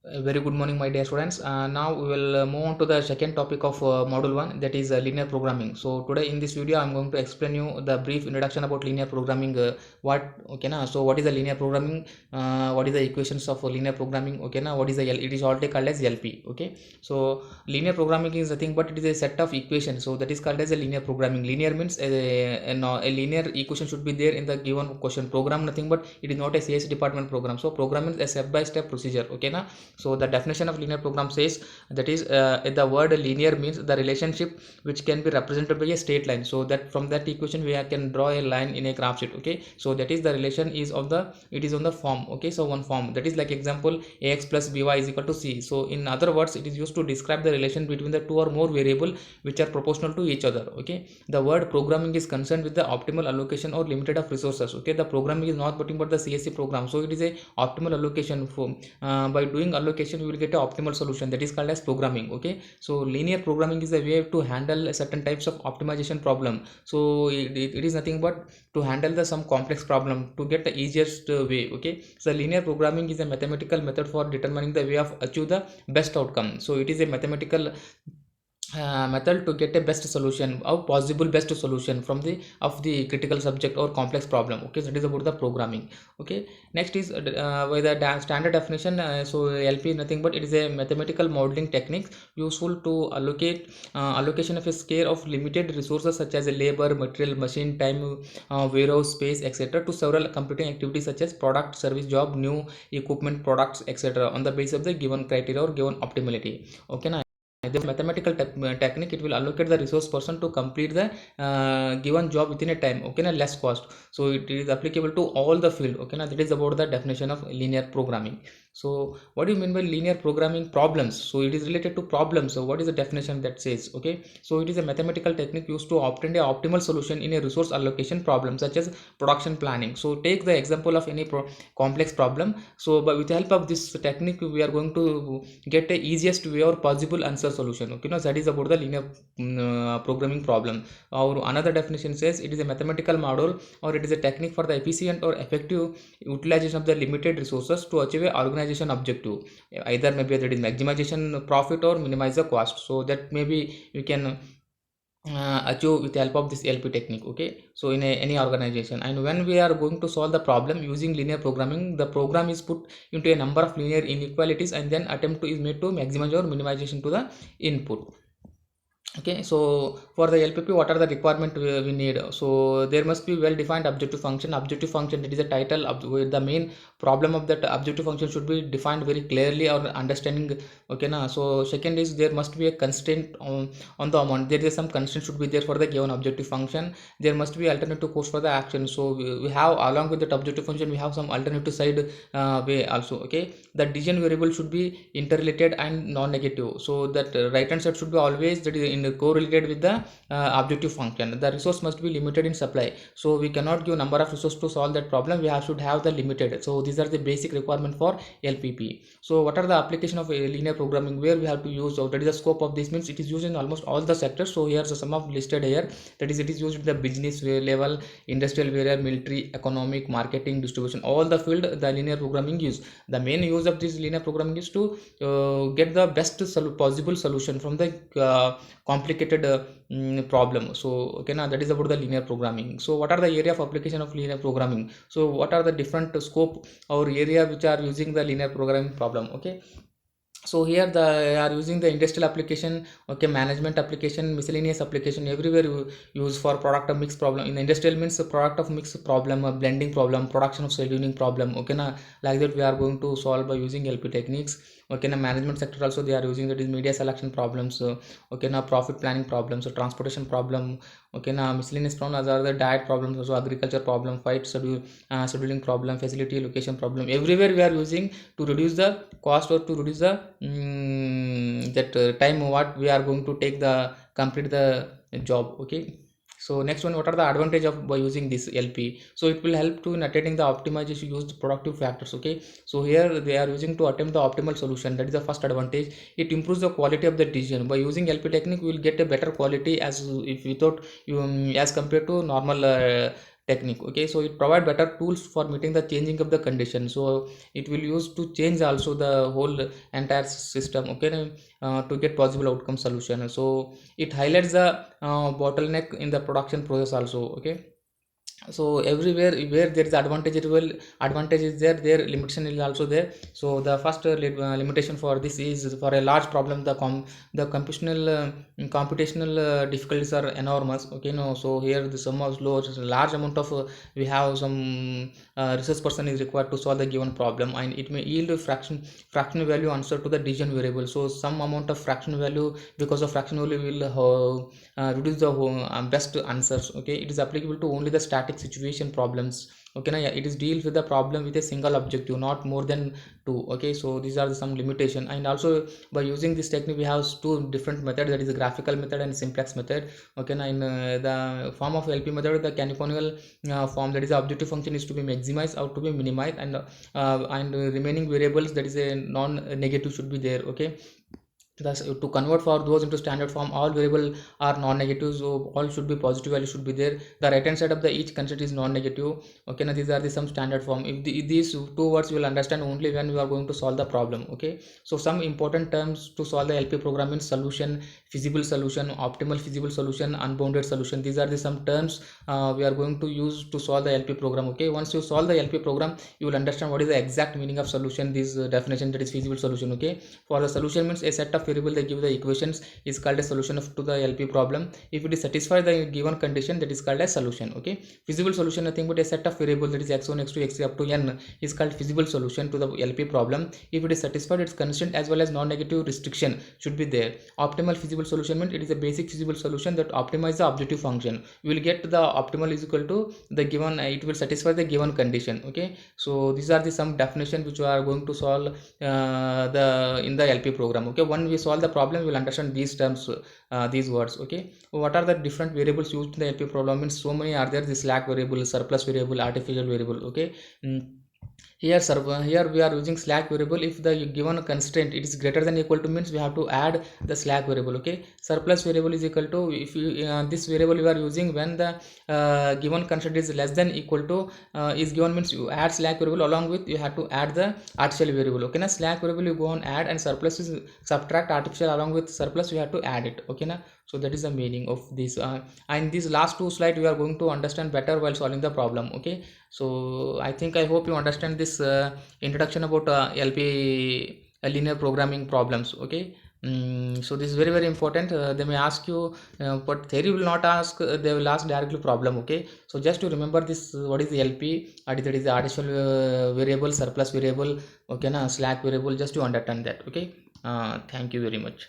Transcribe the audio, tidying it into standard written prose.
Very good morning, my dear students. Now we will move on to the second topic of module 1, that is linear programming. So today in this video I'm going to explain you the brief introduction about linear programming. What is the linear programming? What is the equations of linear programming? What is the it is also called as LP. Okay, so linear programming is nothing but it is a set of equations, so that is called as a linear programming. Linear means a linear equation should be there in the given question. Program nothing but it is not a CS department program. So program is a step by step procedure. So the definition of linear program says that is the word linear means the relationship which can be represented by a straight line. So that from that equation we can draw a line in a graph sheet. Okay, so that is the relation is of the it is on the form. Okay, so one form, that is like example ax plus by is equal to c. So in other words, it is used to describe the relation between the two or more variable which are proportional to each other. Okay, the word programming is concerned with the optimal allocation or limited of resources. Okay, the programming is not nothing but the CSC program, so it is a optimal allocation. For by doing allocation we will get a optimal solution, that is called as programming. Okay, so linear programming is a way to handle certain types of optimization problem. So it is nothing but to handle the some complex problem to get the easiest way. Okay, so linear programming is a mathematical method for determining the way of achieve the best outcome. So it is a mathematical method to get a best solution or possible best solution from the of the critical subject or complex problem. Okay, so that is about the programming. Okay, next is by the standard definition. So LP is nothing but it is a mathematical modeling technique useful to allocate allocation of a scale of limited resources such as labor, material, machine, time, warehouse space, etc., to several computing activities such as product, service, job, new equipment, products, etc., on the basis of the given criteria or given optimality. Okay, now this mathematical technique, it will allocate the resource person to complete the given job within a time. Okay, na less cost. So it is applicable to all the field. Okay, now that is about the definition of linear programming. So what do you mean by linear programming problems? So it is related to problems. So what is the definition that says? Okay, so it is a mathematical technique used to obtain a optimal solution in a resource allocation problem such as production planning. So take the example of any complex problem. So but with the help of this technique we are going to get the easiest way or possible answer solution. Okay, now that is about the linear programming problem. Or another definition says it is a mathematical model or it is a technique for the efficient or effective utilization of the limited resources to achieve a organization objective. Either maybe that is maximization profit or minimize the cost. So that maybe you can achieve with the help of this LP technique. Okay, so in any organization, and when we are going to solve the problem using linear programming, the program is put into a number of linear inequalities and then attempt to is made to maximize or minimization to the input. Okay, so for the LPP what are the requirement we need? So there must be well defined objective function. Objective function, that is a title of the main problem of that objective function should be defined very clearly or understanding. Okay, na. So second is there must be a constraint on the amount. There is some constraint should be there for the given objective function. There must be alternative course for the action. So we have along with that objective function we have some alternative side way also. Okay, the decision variable should be interrelated and non-negative. So that right hand side should be always that is in correlated with the objective function. The resource must be limited in supply, so we cannot give number of resources to solve that problem. We should have the limited. So these are the basic requirement for LPP. So what are the application of linear programming where we have to use? So that is the scope of this, means it is used in almost all the sectors. So here's some of listed here, that is it is used at the business level, industrial area, military, economic, marketing, distribution, all the field the linear programming use. The main use of this linear programming is to get the best possible solution from the complicated problem. So okay, now that is about the linear programming. So what are the area of application of linear programming? So what are the different scope or area which are using the linear programming problem? Okay, so here they are using the industrial application. Okay, management application, miscellaneous application, everywhere you use for product of mix problem. In industrial means the product of mix problem, a blending problem, production of scheduling problem. Okay, na, like that we are going to solve by using LP techniques. Okay, na, management sector also they are using that is media selection problems. Okay, na, profit planning problems, so transportation problem. Okay, na, miscellaneous problems are the diet problems, also agriculture problem, fight scheduling problem, facility location problem. Everywhere we are using to reduce the cost or to reduce the that time what we are going to take the complete the job. Okay, so next one, what are the advantage of by using this LP? So it will help to in attaining the optimization used productive factors. Okay, so here they are using to attempt the optimal solution, that is the first advantage. It improves the quality of the decision. By using LP technique we will get a better quality as if without you as compared to normal technique. Okay, so it provide better tools for meeting the changing of the condition. So it will use to change also the whole entire system, okay, to get possible outcome solution. So it highlights the bottleneck in the production process also. Okay, so everywhere where there is advantage, it will advantage is there, their limitation is also there. So the first limitation for this is, for a large problem, the computational difficulties are enormous. Okay, no, so here the sum of low, large amount of we have some research person is required to solve the given problem, and it may yield a fractional value answer to the decision variable. So some amount of fractional value, because of fractional value will reduce the best answers. Okay, it is applicable to only the static situation problems. Okay, now yeah, it is deals with the problem with a single objective, not more than two. Okay, so these are some limitation. And also by using this technique we have two different methods, that is a graphical method and simplex method. Okay, now in the form of LP method, the canonical form, that is the objective function is to be maximized or to be minimized, and remaining variables, that is a non-negative, should be there. Okay, thus to convert for those into standard form, all variable are non-negative, so all should be positive value should be there. The right hand side of the each constant is non-negative. Okay, now these are the some standard form. If these two words you will understand only when we are going to solve the problem. Okay, so some important terms to solve the LP program is solution, feasible solution, optimal feasible solution, unbounded solution. These are the some terms we are going to use to solve the LP program. Okay, once you solve the LP program, you will understand what is the exact meaning of solution, this definition, that is feasible solution. Okay, for the solution means a set of variable they give the equations is called a solution to the LP problem. If it is satisfied the given condition, that is called a solution. Okay, feasible solution nothing but a set of variables, that is x1 x2 x3 up to n, is called feasible solution to the LP problem. If it is satisfied its constraint as well as non-negative restriction should be there. Optimal feasible solution means it is a basic feasible solution that optimize the objective function. We will get the optimal is equal to the given, it will satisfy the given condition. Okay, so these are the some definition which we are going to solve the in the LP program. Okay, when we solve the problem, we will understand these terms, these words. Okay, what are the different variables used in the LP problem? Means so many are there: the slack variable, surplus variable, artificial variable. Okay, here we are using slack variable. If the given constraint it is greater than equal to, means we have to add the slack variable. Okay, surplus variable is equal to, if you this variable you are using when the given constraint is less than equal to is given, means you add slack variable, along with you have to add the artificial variable. Okay, now slack variable you go on add, and surplus is subtract artificial, along with surplus you have to add it. Okay, now so that is the meaning of this, and these last two slides we are going to understand better while solving the problem. Okay, so I hope you understand this introduction about LP linear programming problems. Okay, so this is very very important. They may ask you, but theory will not ask, they will ask directly problem. Okay, so just to remember this, what is the LP, that is the artificial variable, surplus variable, okay, na slack variable, just to understand that. Okay, thank you very much.